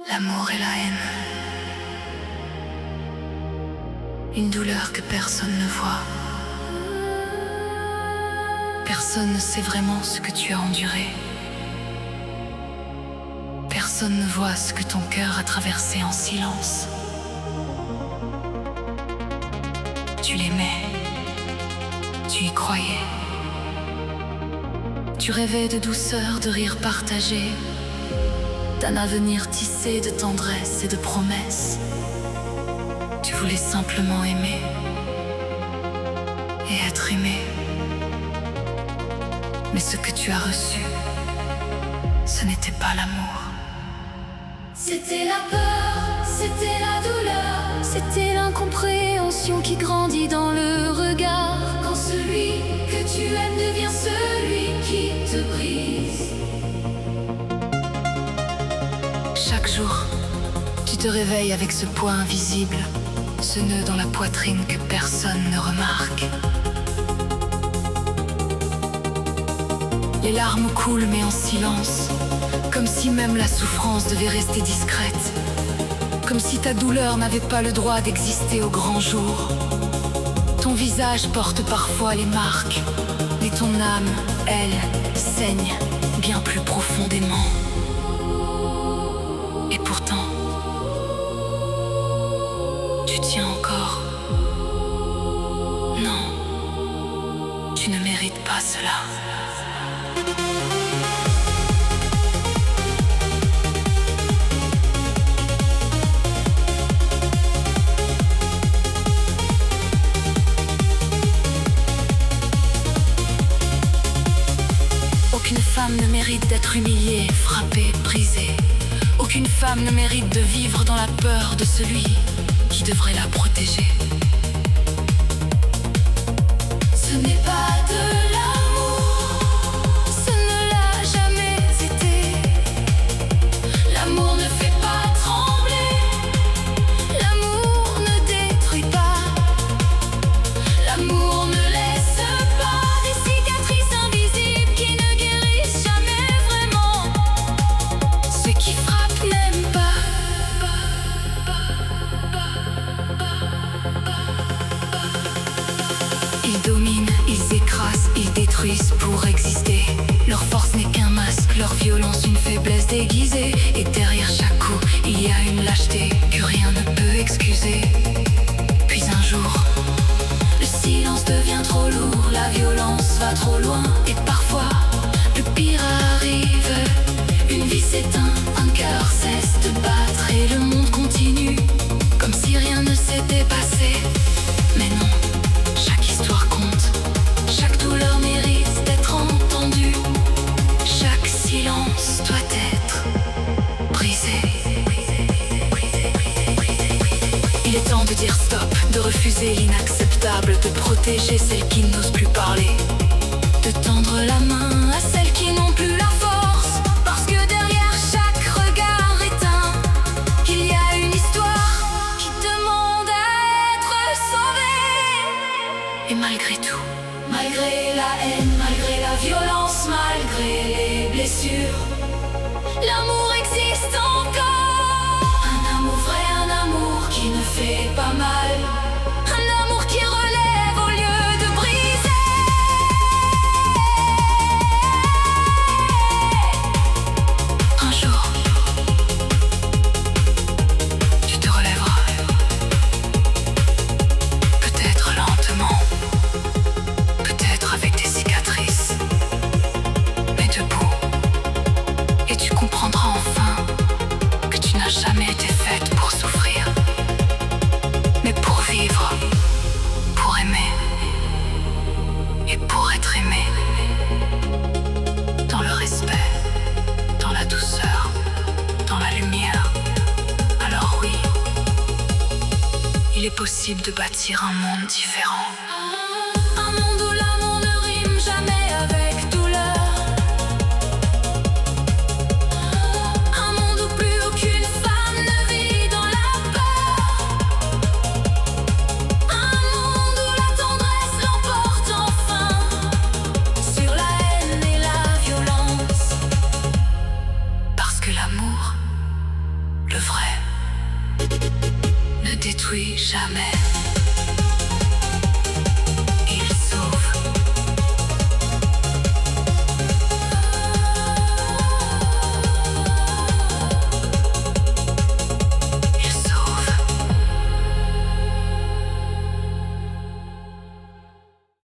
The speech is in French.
L'amour et la haine. Une douleur que personne ne voit. Personne ne sait vraiment ce que tu as enduré. Personne ne voit ce que ton cœur a traversé en silence. Tu l'aimais. Tu y croyais. Tu rêvais de douceur, de rire partagé, d'un avenir tissé de tendresse et de promesses. Tu voulais simplement aimer et être aimé. Mais ce que tu as reçu, ce n'était pas l'amour. C'était la peur, c'était la douleur, c'était l'incompréhension qui grandit dans le regard. Quand celui que tu aimes devient celui qui te brise. Chaque jour, tu te réveilles avec ce poids invisible, ce nœud dans la poitrine que personne ne remarque. Les larmes coulent mais en silence, comme si même la souffrance devait rester discrète, comme si ta douleur n'avait pas le droit d'exister au grand jour. Ton visage porte parfois les marques, mais ton âme, elle, saigne bien plus profondément. Et pourtant, tu tiens encore. Non, tu ne mérites pas cela. Aucune femme ne mérite d'être humiliée, frappée, brisée. Aucune femme ne mérite de vivre dans la peur de celui qui devrait la protéger. Ce n'est pas de l'amour, ce ne l'a jamais été. L'amour ne fait pas trembler, l'amour ne détruit pas, l'amour ne laisse pas des cicatrices invisibles qui ne guérissent jamais vraiment. Ceux qui frappent n'aiment pas. Ils dominent, ils écrasent, ils détruisent pour exister. Leur force n'est qu'un masque, leur violence une faiblesse déguisée. Et derrière chaque coup, il y a une lâcheté que rien ne peut excuser. Puis un jour, Le silence devient trop lourd, la violence va trop loin. Et parfois, le pire arrive. Une vie s'éteint, un cœur cesse de battre et le monde continue, comme si rien ne s'était passé. mais non, chaque histoire compte. Chaque douleur mérite d'être entendue. Chaque silence doit être brisé. Il est temps de dire stop, de refuser l'inacceptable, de protéger celles qui n'osent plus parler, De tendre la main à celles qui n'ont plus la force. Parce que derrière chaque regard éteint, il y a une histoire qui demande à être sauvée. et malgré tout, Malgré la haine, malgré la violence, malgré les blessures, l'amour existe encore. Un amour vrai, un amour qui ne fait pas mal. Un amour qui relève au lieu de briser. un jour, tu te relèveras. Peut-être lentement, peut-être avec des cicatrices, mais debout. Et tu comprendras enfin que tu n'as jamais été faite pour souffrir, mais pour vivre, pour aimer et pour être aimé. Dans le respect, dans la douceur, dans la lumière. Alors oui, il est possible de bâtir un monde différent. Un monde où l'amour ne rime jamais avec douleur. Un monde où plus aucune femme ne vit dans la peur. Un monde où la tendresse l'emporte enfin sur la haine et la violence. Parce que l'amour, Le vrai ne détruit jamais.